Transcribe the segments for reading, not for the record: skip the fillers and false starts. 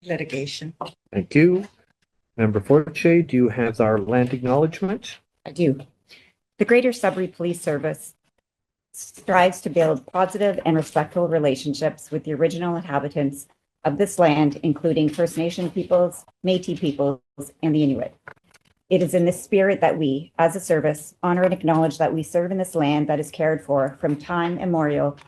litigation. Thank you. Member Forte, do you have our land acknowledgement? I do. The Greater Sudbury Police Service strives to build positive and respectful relationships with the original inhabitants of this land, including First Nation peoples, Métis peoples, and the Inuit. It is in this spirit that we, as a service, honor and acknowledge that we serve in this land that is cared for from time immemorial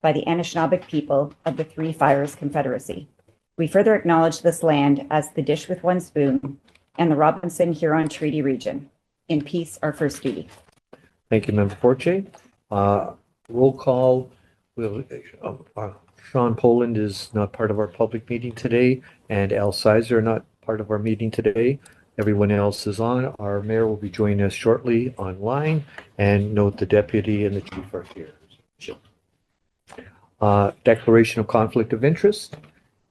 by the Anishinaabeg people of the Three Fires Confederacy. We further acknowledge this land as the dish with one spoon and the Robinson-Huron Treaty Region. In peace, our first duty. Thank you, Member Forte. Roll call. Sean Poland is not part of our public meeting today, and Al Sizer not part of our meeting today. Everyone else is on. Our mayor will be joining us shortly online, and note the deputy and the chief are here. Declaration of conflict of interest.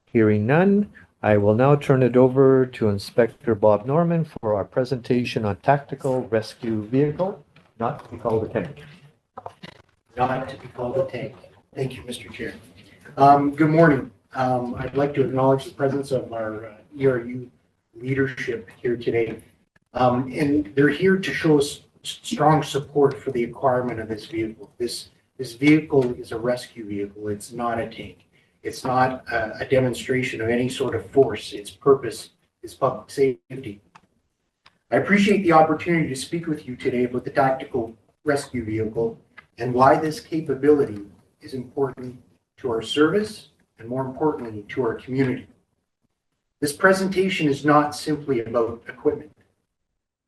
Hearing none, I will now turn it over to Inspector Bob Norman for our presentation on tactical rescue vehicle, not to be called a tank. Not to be called a tank. Thank you, Mr. Chair. Good morning. I'd like to acknowledge the presence of our ERU leadership here today. And they're here to show us strong support for the acquirement of this vehicle. This vehicle is a rescue vehicle. It's not a tank. It's not a demonstration of any sort of force. Its purpose is public safety. I appreciate the opportunity to speak with you today about the tactical rescue vehicle and why this capability is important to our service and, more importantly, to our community. This presentation is not simply about equipment.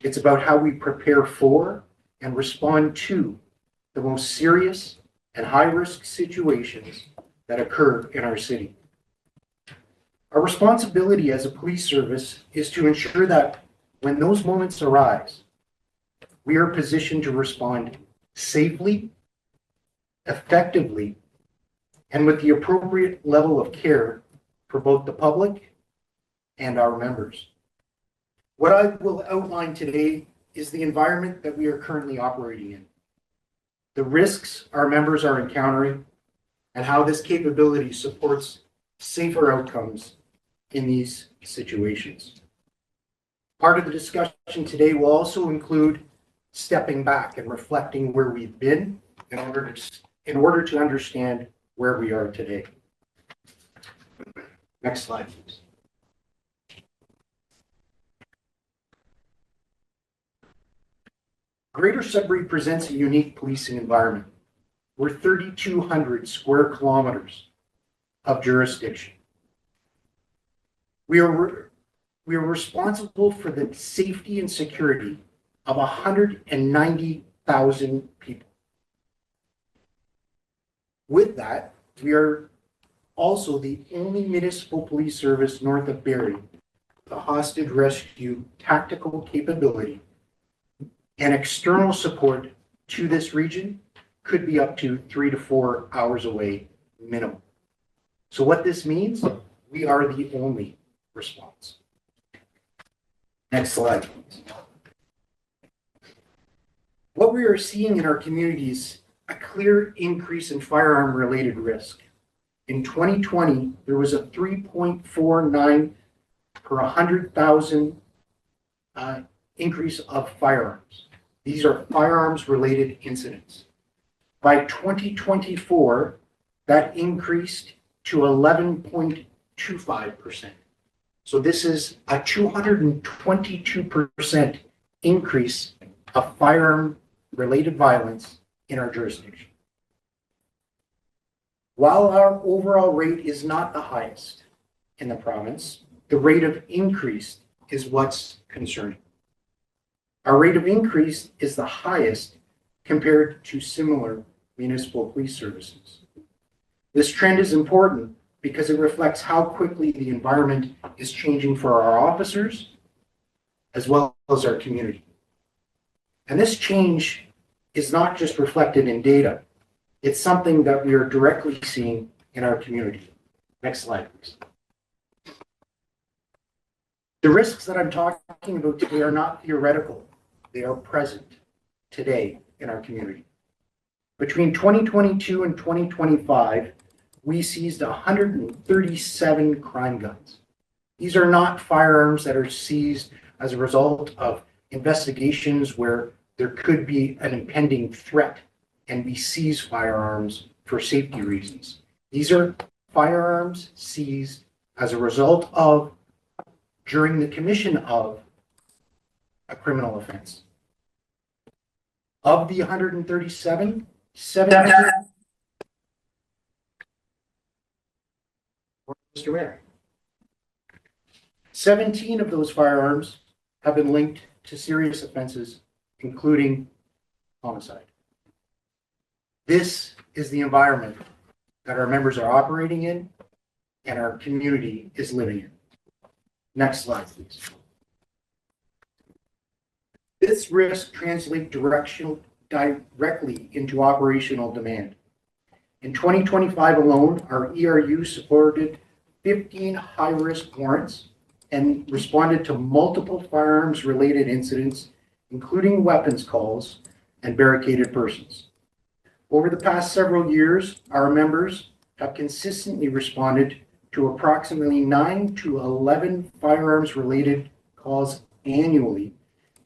It's about how we prepare for and respond to the most serious and high-risk situations that occur in our city. Our responsibility as a police service is to ensure that when those moments arise, we are positioned to respond safely, effectively, and with the appropriate level of care for both the public and our members. What I will outline today is the environment that we are currently operating in, the risks our members are encountering, and how this capability supports safer outcomes in these situations. Part of the discussion today will also include stepping back and reflecting where we've been in order to understand where we are today. Next slide, please. Greater Sudbury presents a unique policing environment. We're 3,200 square kilometers of jurisdiction. We are responsible for the safety and security of 190,000 people. With that, we are also the only municipal police service north of Barrie with a hostage rescue tactical capability, and external support to this region could be up to 3 to 4 hours away minimum. So what this means, we are the only response. Next slide, please. What we are seeing in our communities, a clear increase in firearm-related risk. In 2020, there was a 3.49 per 100,000 increase of firearms. These are firearms-related incidents. By 2024, that increased to 11.25%. So this is a 222% increase of firearm-related violence in our jurisdiction. While our overall rate is not the highest in the province, the rate of increase is what's concerning. Our rate of increase is the highest compared to similar municipal police services. This trend is important because it reflects how quickly the environment is changing for our officers as well as our community. And this change is not just reflected in data. It's something that we are directly seeing in our community. Next slide, please. The risks that I'm talking about today are not theoretical. They are present today in our community. Between 2022 and 2025, we seized 137 crime guns. These are not firearms that are seized as a result of investigations where there could be an impending threat and we seize firearms for safety reasons. These are firearms seized as a result of, during the commission of, a criminal offense. Of the 137, 17, Mr. Mayor, 17 of those firearms have been linked to serious offenses, including homicide. This is the environment that our members are operating in and our community is living in. Next slide, please. This risk translates directly into operational demand. In 2025 alone, our ERU supported 15 high-risk warrants and responded to multiple firearms-related incidents, including weapons calls and barricaded persons. Over the past several years, our members have consistently responded to approximately 9 to 11 firearms-related calls annually,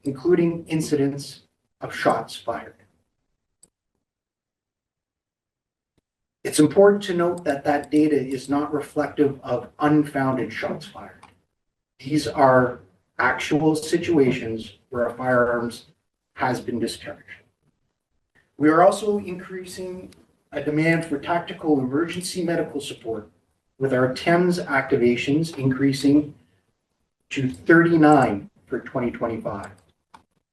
including incidents of shots fired. It's important to note that that data is not reflective of unfounded shots fired. These are actual situations where a firearms has been discharged. We are also increasing a demand for tactical emergency medical support, with our TEMS activations increasing to 39 for 2025.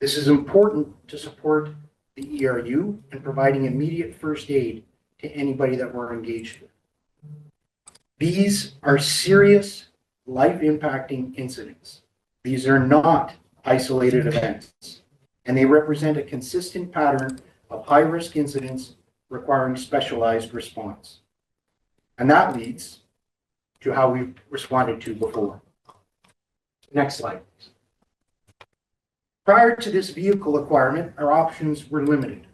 This is important to support the ERU and providing immediate first aid to anybody that we're engaged with. These are serious, life-impacting incidents. These are not isolated events, and they represent a consistent pattern of high-risk incidents requiring specialized response. And that leads to how we've responded to before. Next slide, please. Prior to this vehicle requirement, our options were limited.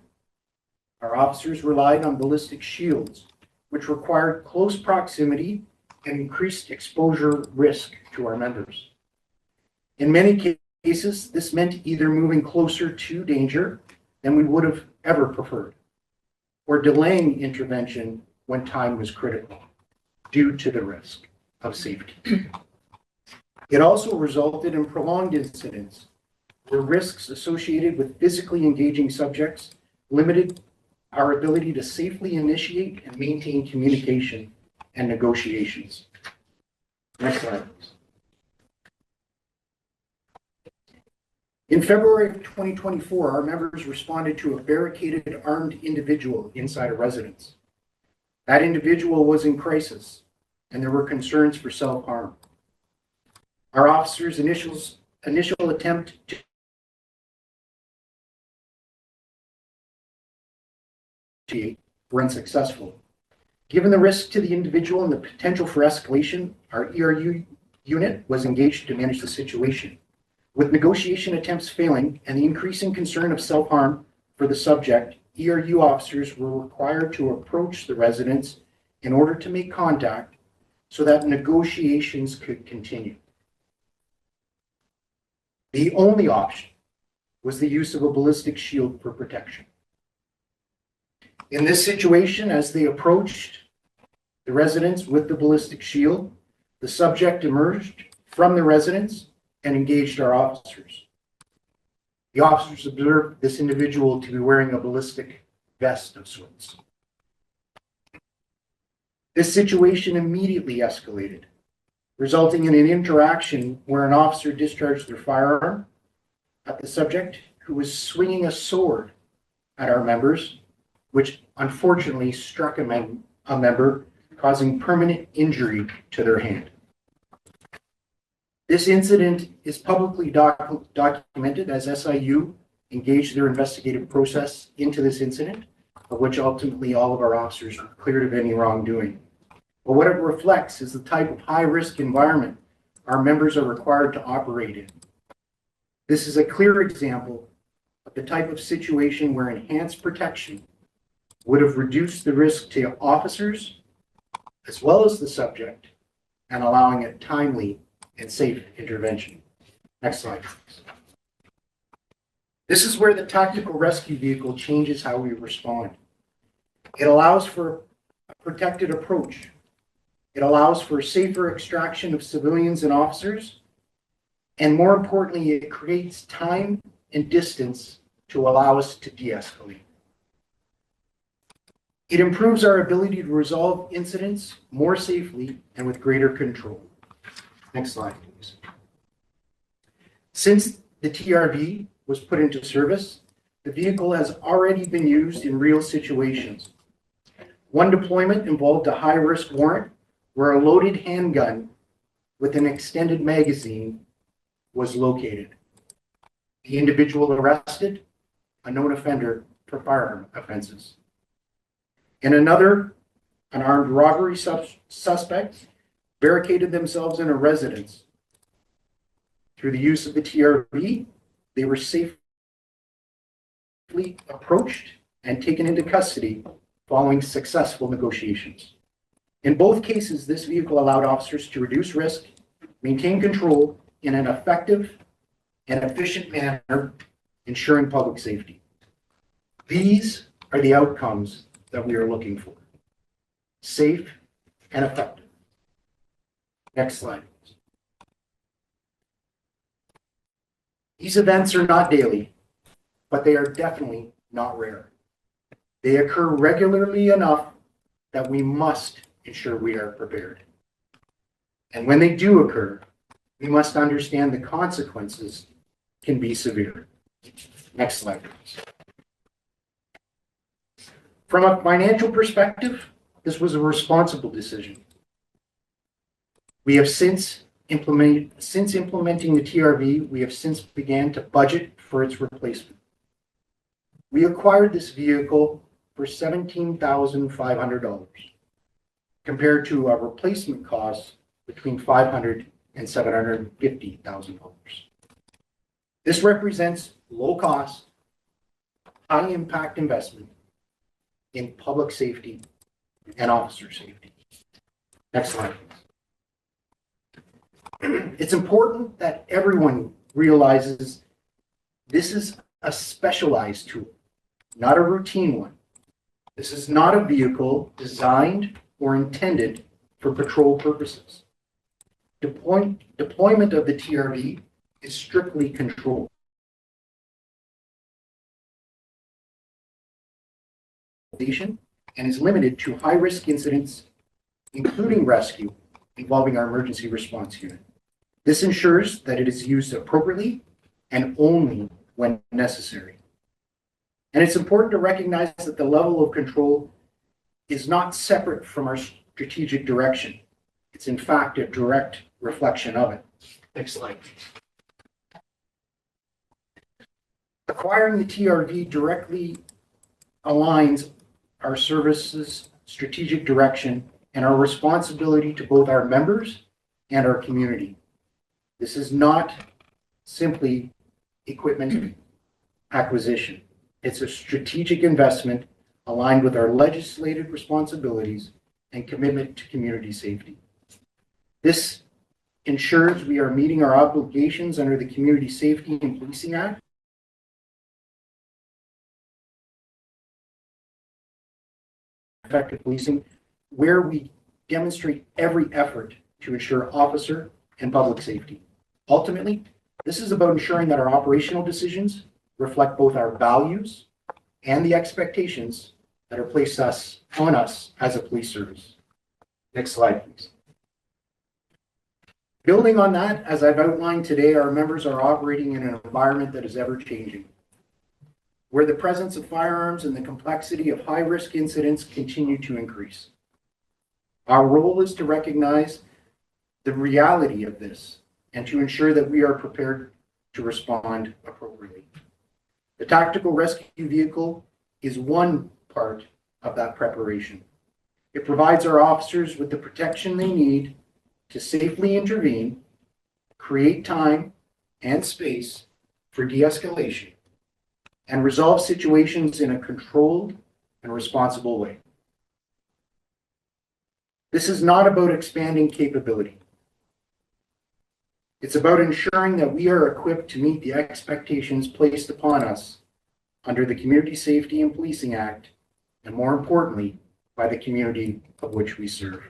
Our officers relied on ballistic shields, which required close proximity and increased exposure risk to our members. In many cases, this meant either moving closer to danger than we would have ever preferred, or delaying intervention when time was critical due to the risk of safety. It also resulted in prolonged incidents where risks associated with physically engaging subjects limited our ability to safely initiate and maintain communication and negotiations. Next slide, please. In February of 2024, our members responded to a barricaded armed individual inside a residence. That individual was in crisis, and there were concerns for self-harm. Our officers' initial attempt to were unsuccessful. Given the risk to the individual and the potential for escalation, our ERU unit was engaged to manage the situation. With negotiation attempts failing and the increasing concern of self-harm for the subject, ERU officers were required to approach the residents in order to make contact so that negotiations could continue. The only option was the use of a ballistic shield for protection. In this situation, as they approached the residents with the ballistic shield, the subject emerged from the residence and engaged our officers. The officers observed this individual to be wearing a ballistic vest of sorts. This situation immediately escalated, resulting in an interaction where an officer discharged their firearm at the subject, who was swinging a sword at our members, which unfortunately struck a member, causing permanent injury to their hand. This incident is publicly documented as SIU engaged their investigative process into this incident, of which ultimately all of our officers were cleared of any wrongdoing. But what it reflects is the type of high-risk environment our members are required to operate in. This is a clear example of the type of situation where enhanced protection would have reduced the risk to officers as well as the subject and allowing a timely and safe intervention. Next slide, please. This is where the tactical rescue vehicle changes how we respond. It allows for a protected approach. It allows for safer extraction of civilians and officers. And more importantly, it creates time and distance to allow us to de-escalate. It improves our ability to resolve incidents more safely and with greater control. Next slide, please. Since the TRV was put into service, the vehicle has already been used in real situations. One deployment involved a high-risk warrant where a loaded handgun with an extended magazine was located. The individual arrested, a known offender for firearm offenses. In another, an armed robbery suspect barricaded themselves in a residence. Through the use of the TRV, they were safely approached and taken into custody following successful negotiations. In both cases, this vehicle allowed officers to reduce risk, maintain control in an effective and efficient manner, ensuring public safety. These are the outcomes that we are looking for. Safe and effective. Next slide. These events are not daily, but they are definitely not rare. They occur regularly enough that we must ensure we are prepared. And when they do occur, we must understand the consequences can be severe. Next slide, please. From a financial perspective, this was a responsible decision. We have since implementing the TRV, we have since began to budget for its replacement. We acquired this vehicle for $17,500 compared to a replacement cost between $500,000 and $750,000. This represents low cost, high impact investment in public safety and officer safety. Next slide, please. It's important that everyone realizes this is a specialized tool, not a routine one. This is not a vehicle designed or intended for patrol purposes. Deployment of the TRV is strictly controlled. And is limited to high-risk incidents, including rescue, involving our emergency response unit. This ensures that it is used appropriately and only when necessary. And it's important to recognize that the level of control is not separate from our strategic direction. It's in fact a direct reflection of it. Next slide, please. Acquiring the TRV directly aligns our service's strategic direction and our responsibility to both our members and our community. This is not simply equipment acquisition. It's a strategic investment aligned with our legislative responsibilities and commitment to community safety. This ensures we are meeting our obligations under the Community Safety and Policing Act effective policing, where we demonstrate every effort to ensure officer and public safety. Ultimately, this is about ensuring that our operational decisions reflect both our values and the expectations that are placed on us as a police service. Next slide, please. Building on that, as I've outlined today, our members are operating in an environment that is ever changing, where the presence of firearms and the complexity of high-risk incidents continue to increase. Our role is to recognize the reality of this and to ensure that we are prepared to respond appropriately. The tactical rescue vehicle is one part of that preparation. It provides our officers with the protection they need to safely intervene, create time and space for de-escalation, and resolve situations in a controlled and responsible way. This is not about expanding capability. It's about ensuring that we are equipped to meet the expectations placed upon us under the Community Safety and Policing Act, and more importantly, by the community of which we serve.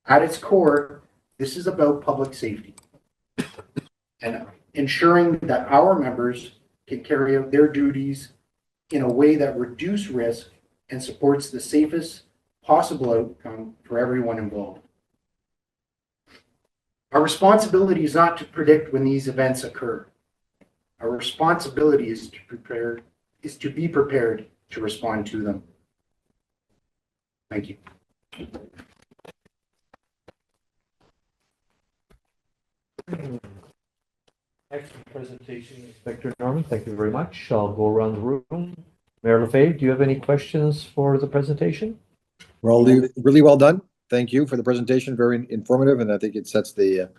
At its core, this is about public safety and ensuring that our members can carry out their duties in a way that reduces risk and supports the safest possible outcome for everyone involved. Our responsibility is not to predict when these events occur. Our responsibility is to be prepared to respond to them. Thank you. Excellent presentation, Inspector Norman. Thank you very much. I'll go around the room. Mayor Lefebvre, do you have any questions for the presentation? Well, really well done. Thank you for the presentation. Very informative, and I think it sets the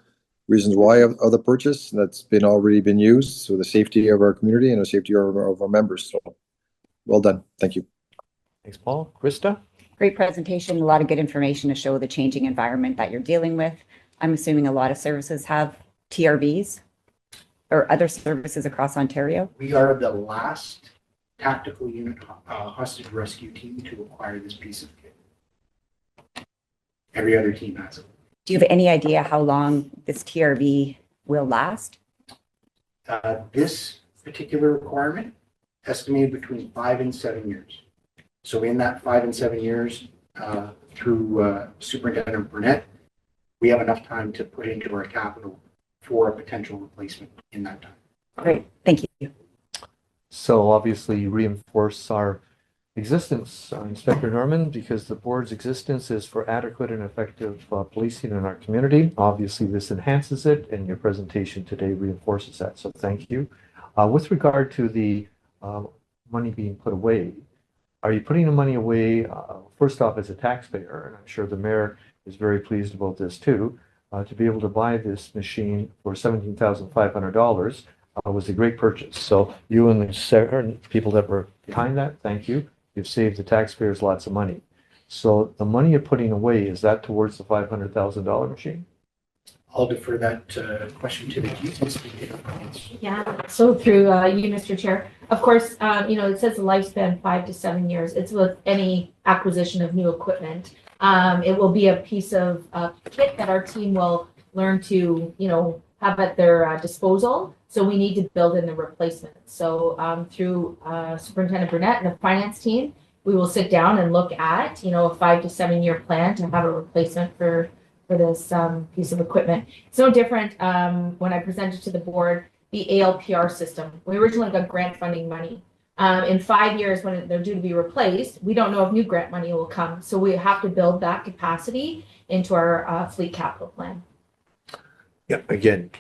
reasons why of the purchase that's already been used for the safety of our community and the safety of our members. So, well done. Thank you. Thanks, Paul. Krista? Great presentation, a lot of good information to show the changing environment that you're dealing with. I'm assuming a lot of services have TRVs or other services across Ontario. We are the last tactical unit hostage rescue team to acquire this piece of kit. Every other team has it. Do you have any idea how long this TRV will last? This particular requirement estimated between 5 and 7 years. So in that 5 and 7 years, through Superintendent Burnett, we have enough time to put into our capital for a potential replacement in that time. Great, thank you. So obviously reinforce our existence, Inspector Norman, because the board's existence is for adequate and effective policing in our community. Obviously, this enhances it, and your presentation today reinforces that. So thank you. With regard to the money being put away, are you putting the money away, first off, as a taxpayer, and I'm sure the mayor is very pleased about this too, to be able to buy this machine for $17,500 was a great purchase. So you and the people that were behind that, thank you. You've saved the taxpayers lots of money. So the money you're putting away, is that towards the $500,000 machine? I'll defer that question to the chief. Yeah, so through you, Mr. Chair. Of course, it says the lifespan 5 to 7 years. It's with any acquisition of new equipment. It will be a piece of kit that our team will learn to, have at their disposal. So we need to build in the replacement. So through Superintendent Burnett and the finance team, we will sit down and look at, a 5 to 7 year plan to have a replacement for this piece of equipment. It's no different when I presented to the board the ALPR system. We originally got grant funding money. In 5 years, when they're due to be replaced, we don't know if new grant money will come. So we have to build that capacity into our fleet capital plan. Yeah, again,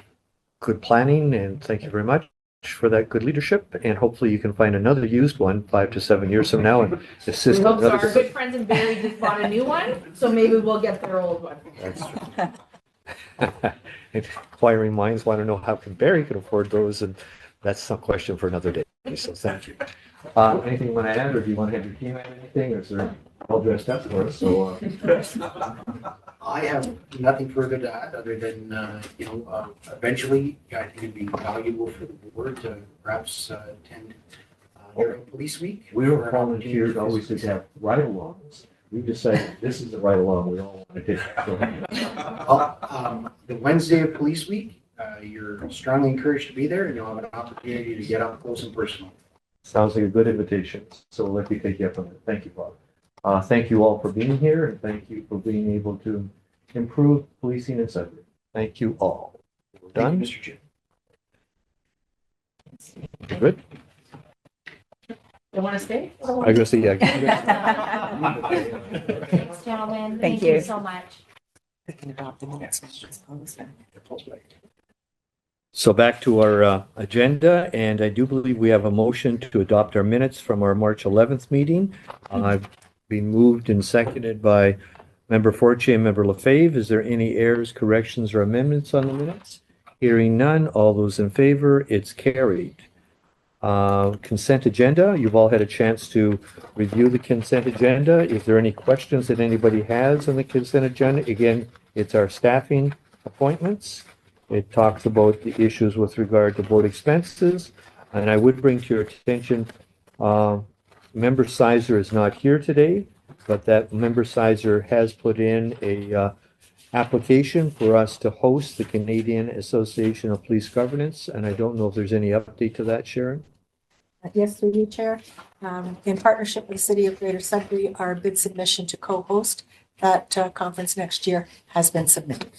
good planning, and thank you very much for that good leadership. And hopefully you can find another used one 5 to 7 years from now and assist. We hope so. another- Our good friends in Barrie just bought a new one, so maybe we'll get their old one. That's true. Inquiring minds want to know how can Barrie could afford those, and that's some question for another day. So thank you. Anything you want to add, or do you want to have your team add anything, or is there all dressed up for us? So I have nothing further to add other than, eventually I think it'd be valuable for the board to perhaps attend during Police Week. we were volunteered always to have ride-alongs. We decided this is the ride-along we all want to take. The Wednesday of Police Week, you're strongly encouraged to be there, and you'll have an opportunity to get up close and personal. Sounds like a good invitation. So we'll let me take you up on it. Thank you, Bob. Thank you all for being here, and thank you for being able to improve policing in Sudbury. Thank you all. We're Thank done. you, Mr. Chair. You're good? You want to stay? I was gonna say, yeah. Thanks, gentlemen. Thank you you. so much. So back to our agenda, and I do believe we have a motion to adopt our minutes from our March 11th meeting. I've been moved and seconded by Member Fortier and Member Lefebvre. Is there any errors, corrections, or amendments on the minutes? Hearing none, all those in favor, it's carried. Consent agenda, you've all had a chance to review the consent agenda. Is there any questions that anybody has on the consent agenda? Again, it's our staffing appointments. It talks about the issues with regard to board expenses. And I would bring to your attention, Member Sizer is not here today, but that Member Sizer has put in a application for us to host the Canadian Association of Police Governance. And I don't know if there's any update to that, Sharon? Yes, through you, Chair. In partnership with the City of Greater Sudbury, our bid submission to co-host that conference next year has been submitted.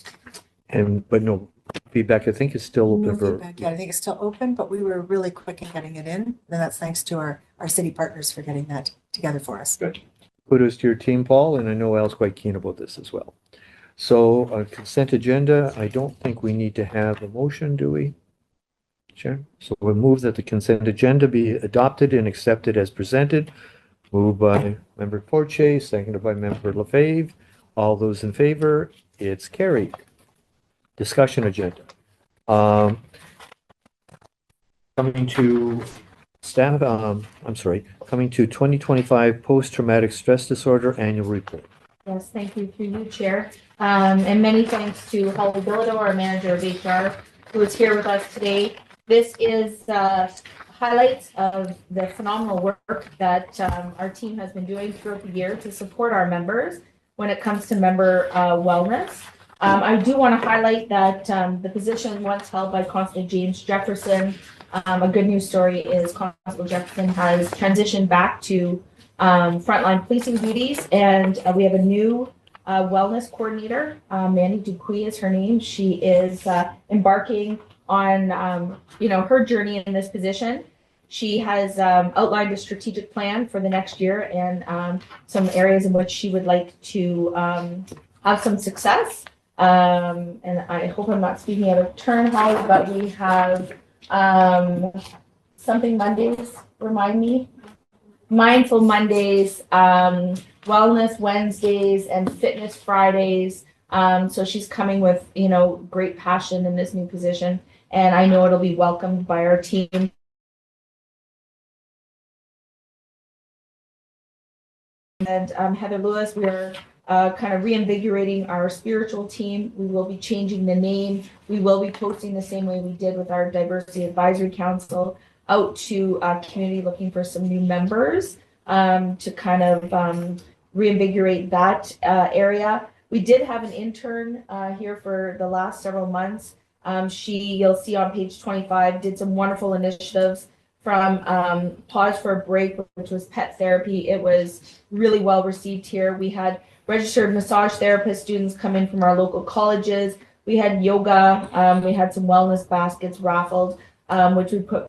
But no feedback, I think is still No open for. feedback yet. I think it's still open, but we were really quick in getting it in. And that's thanks to our city partners for getting that together for us. Good. Kudos to your team, Paul, and I know Al's quite keen about this as well. So consent agenda, I don't think we need to have a motion, do we? Sure. So we'll move that the consent agenda be adopted and accepted as presented. Moved by Member Porche, seconded by Member LaFave. All those in favor, it's carried. Discussion agenda. Coming to staff, coming to 2025 post-traumatic stress disorder annual report. Yes, thank you through you, Chair. And many thanks to Holly Bilodeau, our manager of HR, who is here with us today. This is highlights of the phenomenal work that our team has been doing throughout the year to support our members when it comes to member wellness. I do want to highlight that the position once held by Constable James Jefferson, a good news story is Constable Jefferson has transitioned back to frontline policing duties, and we have a new wellness coordinator. Mandy Dupuy is her name. She is embarking on her journey in this position. She has outlined a strategic plan for the next year and some areas in which she would like to have some success. And I hope I'm not speaking out of turn, Holly, but we have something Mondays, remind me. Mindful Mondays, Wellness Wednesdays, and Fitness Fridays. So she's coming with, great passion in this new position, and I know it'll be welcomed by our team. And Heather Lewis, we are kind of reinvigorating our spiritual team. We will be changing the name. We will be posting the same way we did with our Diversity Advisory Council out to community looking for some new members to kind of reinvigorate that area. We did have an intern here for the last several months. You'll see on page 25, did some wonderful initiatives from Pause for a Break, which was pet therapy. It was really well received here. We had registered massage therapist students come in from our local colleges. We had yoga. We had some wellness baskets raffled, which we put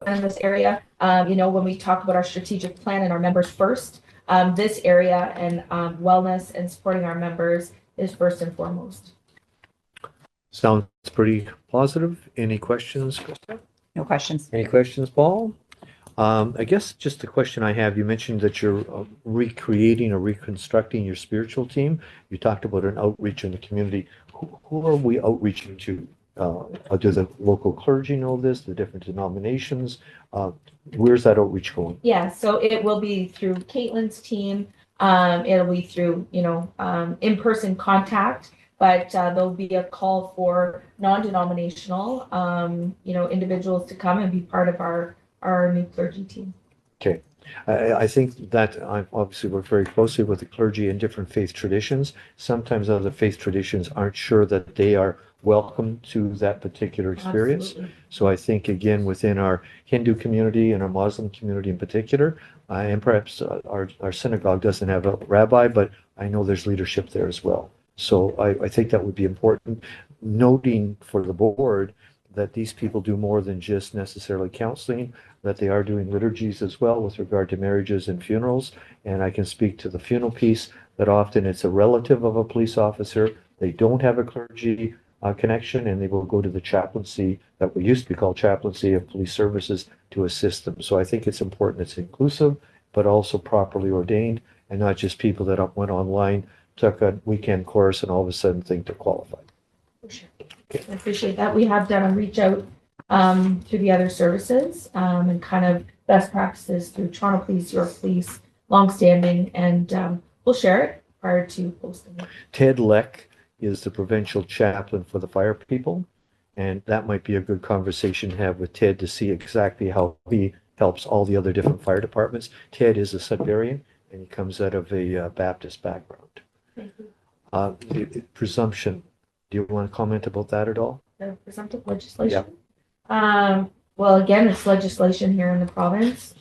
in this area. When we talk about our strategic plan and our members first, this area and wellness and supporting our members is first and foremost. Sounds pretty positive. Any questions, Krista? No questions. Any questions, Paul? I guess just the question I have, you mentioned that you're recreating or reconstructing your spiritual team. You talked about an outreach in the community. Who are we outreaching to? Do the local clergy know this, the different denominations? Where's that outreach going? Yeah, so it will be through Caitlin's team. It'll be through, in-person contact, but there'll be a call for non-denominational, individuals to come and be part of our new clergy team. Okay. I think that I obviously work very closely with the clergy in different faith traditions. Sometimes other faith traditions aren't sure that they are welcome to that particular experience. Absolutely. So I think, again, within our Hindu community and our Muslim community in particular, and perhaps our synagogue doesn't have a rabbi, but I know there's leadership there as well. So I think that would be important. Noting for the board that these people do more than just necessarily counseling, that they are doing liturgies as well with regard to marriages and funerals. And I can speak to the funeral piece, that often it's a relative of a police officer. They don't have a clergy connection, and they will go to the chaplaincy that we used to be called chaplaincy of police services to assist them. So I think it's important it's inclusive, but also properly ordained, and not just people that went online, took a weekend course, and all of a sudden think they're qualified. For sure. I appreciate that. We have done a reach out through the other services and kind of best practices through Toronto Police, York Police, longstanding, and we'll share it prior to posting it. Ted Leck is the provincial chaplain for the fire people. And that might be a good conversation to have with Ted to see exactly how he helps all the other different fire departments. Ted is a Sudburyan and he comes out of a Baptist background. Thank you. The presumption, do you want to comment about that at all? The presumptive legislation. Well, again, it's legislation here in the province.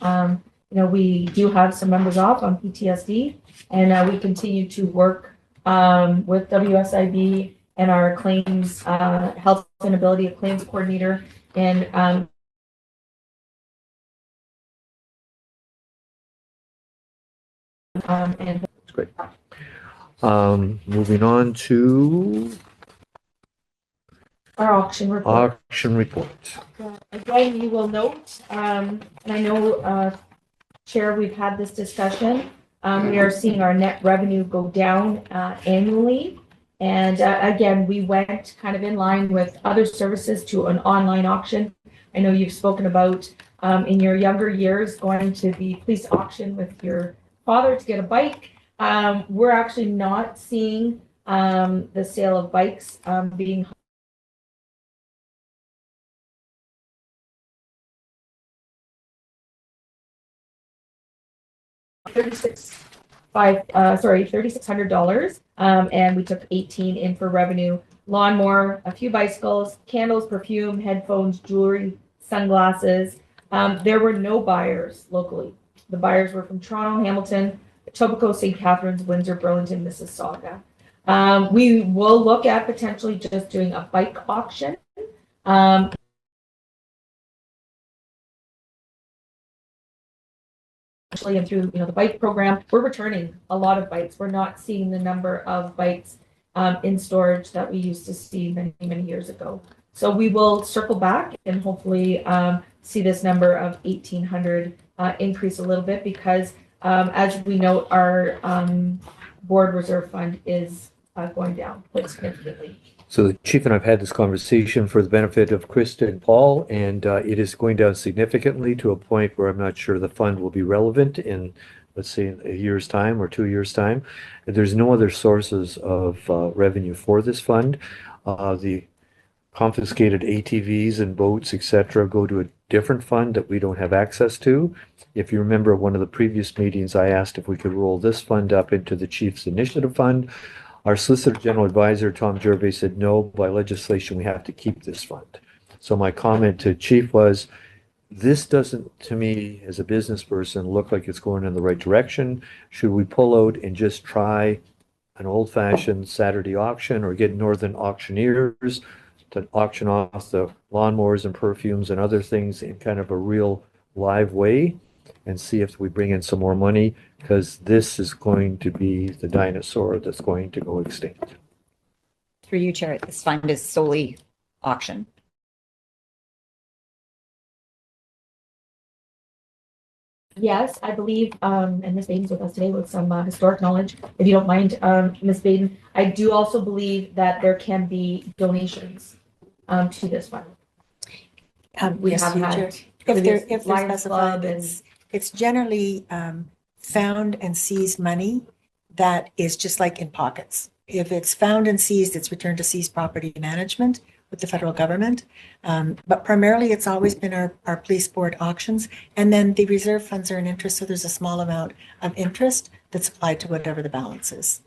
We do have some members off on PTSD, and we continue to work with WSIB and our claims, health and ability of claims coordinator, and That's great. Moving on to our auction report. auction report. Again, you will note, and I know, Chair, we've had this discussion. We are seeing our net revenue go down annually. And again, we went kind of in line with other services to an online auction. I know you've spoken about in your younger years going to the police auction with your father to get a bike. We're actually not seeing the sale of bikes being $3,600. And we took 18 in for revenue. Lawnmower, a few bicycles, candles, perfume, headphones, jewelry, sunglasses. There were no buyers locally. The buyers were from Toronto, Hamilton, Etobicoke, St. Catharines, Windsor, Burlington, Mississauga. We will look at potentially just doing a bike auction. And through the bike program, we're returning a lot of bikes. We're not seeing the number of bikes in storage that we used to see many years ago. So we will circle back and hopefully see this number of 1,800 increase a little bit because as we note, our board reserve fund is going down quite significantly. So the chief and I've had this conversation for the benefit of Krista and Paul, and it is going down significantly to a point where I'm not sure the fund will be relevant in, let's say, a year's time or 2 years' time. There's no other sources of revenue for this fund. The confiscated ATVs and boats, etc., go to a different fund that we don't have access to. If you remember one of the previous meetings, I asked if we could roll this fund up into the Chief's Initiative Fund. Our Solicitor General Advisor, Tom Gervais, said, no, by legislation, we have to keep this fund. So my comment to Chief was, this doesn't, to me, as a business person, look like it's going in the right direction. Should we pull out and just try an old-fashioned Saturday auction or get Northern auctioneers to auction off the lawnmowers and perfumes and other things in kind of a real live way and see if we bring in some more money, because this is going to be the dinosaur that's going to go extinct. Through you, Chair, this fund is solely auction. Yes, I believe, and Ms. Baden's with us today with some historic knowledge. If you don't mind, Ms. Baden, I do also believe that there can be donations to this fund. We Yes, have you, had Chair. If they're Lions specified, Club it's generally found and seized money that is just like in pockets. If it's found and seized, it's returned to seized property management with the federal government. But primarily, it's always been our police board auctions. And then the reserve funds are in interest, so there's a small amount of interest that's applied to whatever the balance is.